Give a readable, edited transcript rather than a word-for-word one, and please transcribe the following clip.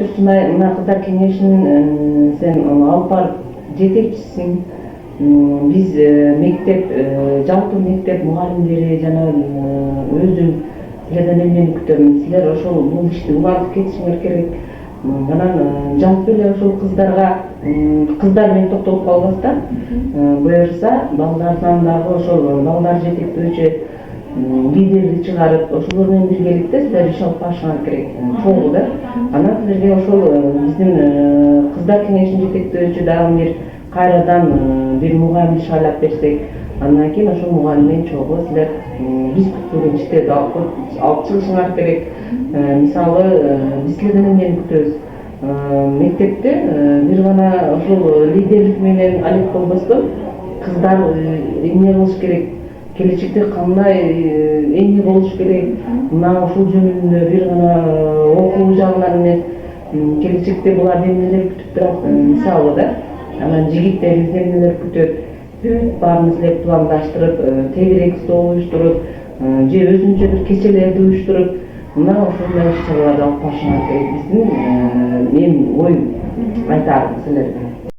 Турсунай, мына кыздар кеңешинин сен алып барып жетекчисиң. Биз мектеп, жалпы мектеп мугалимдери жана өзүм силерден эмнени күтөмүн? Силер ошол бул ишти улантып кетишиңер керек. Анан жалпы эле ошол кыздар менен токтолуп калбастан, буюрса балдардан дагы ошол балдар жетектөөчү лидерди чыгарып, ошолор менен биргеликте силер иш алып барышыңар керек. Чогуу да. Анан силерге ошол биздин кыздар кеңешин жетектөөчү дагы бир кайрадан бир мугалим шайлап берсек, андан кийин ошол мугалим менен чогуу силер биз күтпөгөн иштерди алып чыгышыңар керек. Мисалы, биз силерден эмнени күтөбүз? Мектепте бир гана ошол лидерлик менен алек болбостон, кыздар эмне кылыш керек? Келечекте кандай эмне болуш керек? Мына ушул жөнүндө бир гана окуу жагынан эмес, келечекте буларды эмнелер күтүп турат? Мисалы да, анан жигиттерибиз эмнелер күтөт? Баарын силер пландаштырып, тегерек стол уюштуруп, же өзүнчө бир кечелерди уюштуруп, мына ошондой иш-чараларды алып барышыңар керек. Биздин мен оюм айтарым силерге.